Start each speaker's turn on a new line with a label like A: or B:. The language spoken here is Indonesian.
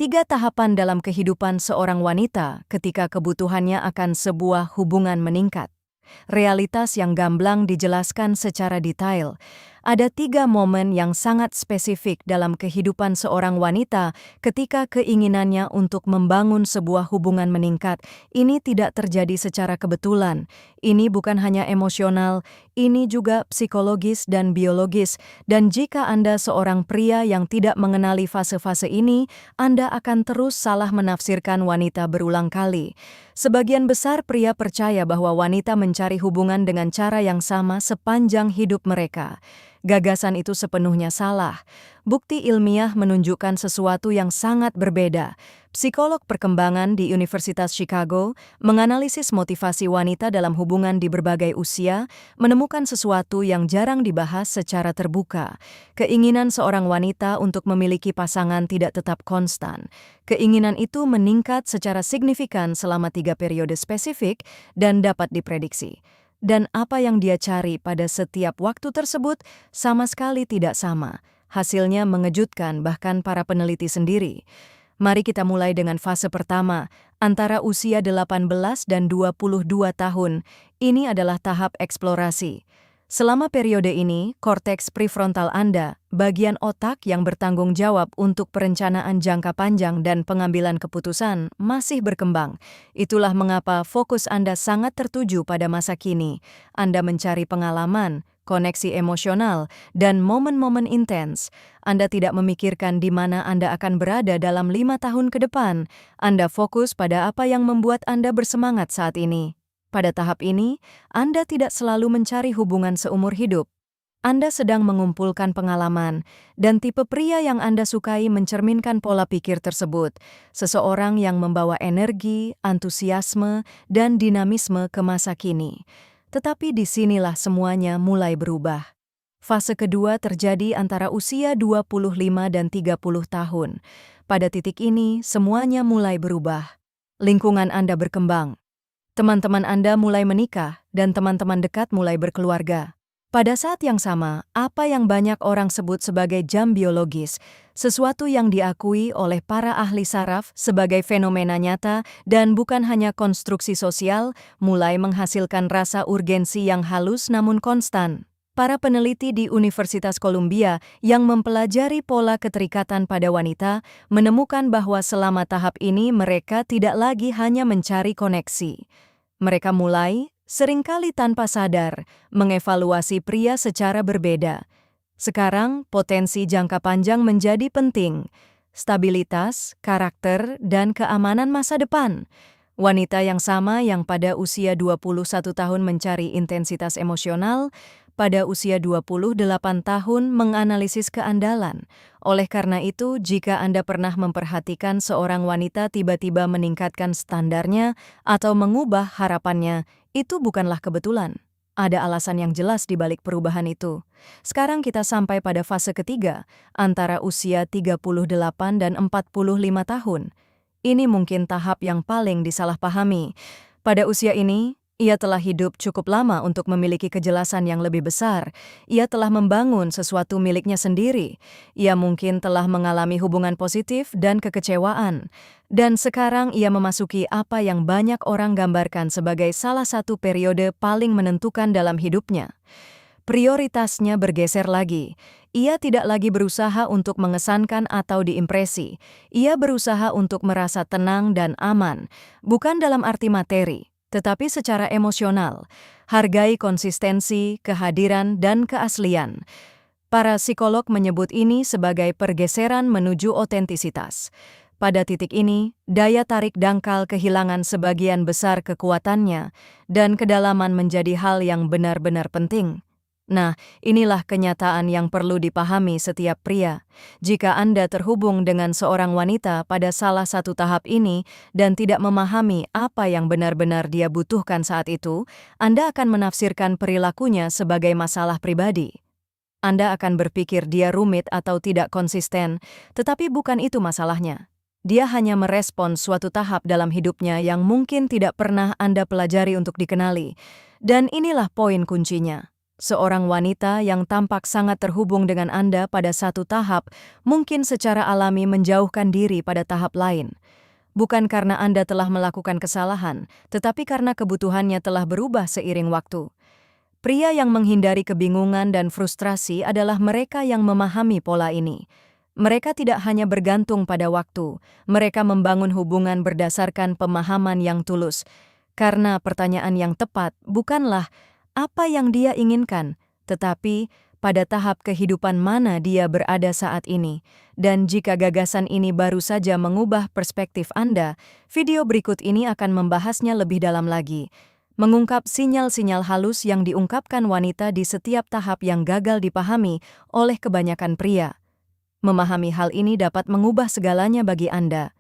A: 3 tahapan dalam kehidupan seorang wanita ketika kebutuhannya akan sebuah hubungan meningkat. Realitas yang gamblang dijelaskan secara detail. Ada 3 momen yang sangat spesifik dalam kehidupan seorang wanita ketika keinginannya untuk membangun sebuah hubungan meningkat. Ini tidak terjadi secara kebetulan. Ini bukan hanya emosional, ini juga psikologis dan biologis. Dan jika Anda seorang pria yang tidak mengenali fase-fase ini, Anda akan terus salah menafsirkan wanita berulang kali. Sebagian besar pria percaya bahwa wanita mencari hubungan dengan cara yang sama sepanjang hidup mereka. Gagasan itu sepenuhnya salah. Bukti ilmiah menunjukkan sesuatu yang sangat berbeda. Psikolog perkembangan di Universitas Chicago menganalisis motivasi wanita dalam hubungan di berbagai usia, menemukan sesuatu yang jarang dibahas secara terbuka. Keinginan seorang wanita untuk memiliki pasangan tidak tetap konstan. Keinginan itu meningkat secara signifikan selama 3 periode spesifik dan dapat diprediksi. Dan apa yang dia cari pada setiap waktu tersebut sama sekali tidak sama. Hasilnya mengejutkan bahkan para peneliti sendiri. Mari kita mulai dengan fase pertama, antara usia 18 dan 22 tahun. Ini adalah tahap eksplorasi. Selama periode ini, korteks prefrontal Anda, bagian otak yang bertanggung jawab untuk perencanaan jangka panjang dan pengambilan keputusan, masih berkembang. Itulah mengapa fokus Anda sangat tertuju pada masa kini. Anda mencari pengalaman, koneksi emosional, dan momen-momen intens. Anda tidak memikirkan di mana Anda akan berada dalam 5 tahun ke depan. Anda fokus pada apa yang membuat Anda bersemangat saat ini. Pada tahap ini, Anda tidak selalu mencari hubungan seumur hidup. Anda sedang mengumpulkan pengalaman, dan tipe pria yang Anda sukai mencerminkan pola pikir tersebut. Seseorang yang membawa energi, antusiasme, dan dinamisme ke masa kini. Tetapi disinilah semuanya mulai berubah. Fase kedua terjadi antara usia 25 dan 30 tahun. Pada titik ini, semuanya mulai berubah. Lingkungan Anda berkembang. Teman-teman Anda mulai menikah, dan teman-teman dekat mulai berkeluarga. Pada saat yang sama, apa yang banyak orang sebut sebagai jam biologis, sesuatu yang diakui oleh para ahli saraf sebagai fenomena nyata dan bukan hanya konstruksi sosial, mulai menghasilkan rasa urgensi yang halus namun konstan. Para peneliti di Universitas Columbia yang mempelajari pola keterikatan pada wanita menemukan bahwa selama tahap ini mereka tidak lagi hanya mencari koneksi. Mereka mulai, seringkali tanpa sadar, mengevaluasi pria secara berbeda. Sekarang, potensi jangka panjang menjadi penting. Stabilitas, karakter, dan keamanan masa depan. Wanita yang sama yang pada usia 21 tahun mencari intensitas emosional, pada usia 28 tahun menganalisis keandalan. Oleh karena itu, jika Anda pernah memperhatikan seorang wanita tiba-tiba meningkatkan standarnya atau mengubah harapannya, itu bukanlah kebetulan. Ada alasan yang jelas di balik perubahan itu. Sekarang kita sampai pada fase ketiga, antara usia 38 dan 45 tahun. Ini mungkin tahap yang paling disalahpahami. Pada usia ini, ia telah hidup cukup lama untuk memiliki kejelasan yang lebih besar. Ia telah membangun sesuatu miliknya sendiri. Ia mungkin telah mengalami hubungan positif dan kekecewaan. Dan sekarang ia memasuki apa yang banyak orang gambarkan sebagai salah satu periode paling menentukan dalam hidupnya. Prioritasnya bergeser lagi. Ia tidak lagi berusaha untuk mengesankan atau diimpresi. Ia berusaha untuk merasa tenang dan aman, bukan dalam arti materi, tetapi secara emosional. Hargai konsistensi, kehadiran, dan keaslian. Para psikolog menyebut ini sebagai pergeseran menuju otentisitas. Pada titik ini, daya tarik dangkal kehilangan sebagian besar kekuatannya, dan kedalaman menjadi hal yang benar-benar penting. Nah, inilah kenyataan yang perlu dipahami setiap pria. Jika Anda terhubung dengan seorang wanita pada salah satu tahap ini dan tidak memahami apa yang benar-benar dia butuhkan saat itu, Anda akan menafsirkan perilakunya sebagai masalah pribadi. Anda akan berpikir dia rumit atau tidak konsisten, tetapi bukan itu masalahnya. Dia hanya merespon suatu tahap dalam hidupnya yang mungkin tidak pernah Anda pelajari untuk dikenali. Dan inilah poin kuncinya. Seorang wanita yang tampak sangat terhubung dengan Anda pada satu tahap mungkin secara alami menjauhkan diri pada tahap lain. Bukan karena Anda telah melakukan kesalahan, tetapi karena kebutuhannya telah berubah seiring waktu. Pria yang menghindari kebingungan dan frustrasi adalah mereka yang memahami pola ini. Mereka tidak hanya bergantung pada waktu, mereka membangun hubungan berdasarkan pemahaman yang tulus. Karena pertanyaan yang tepat bukanlah apa yang dia inginkan, tetapi pada tahap kehidupan mana dia berada saat ini. Dan jika gagasan ini baru saja mengubah perspektif Anda, video berikut ini akan membahasnya lebih dalam lagi. Mengungkap sinyal-sinyal halus yang diungkapkan wanita di setiap tahap yang gagal dipahami oleh kebanyakan pria. Memahami hal ini dapat mengubah segalanya bagi Anda.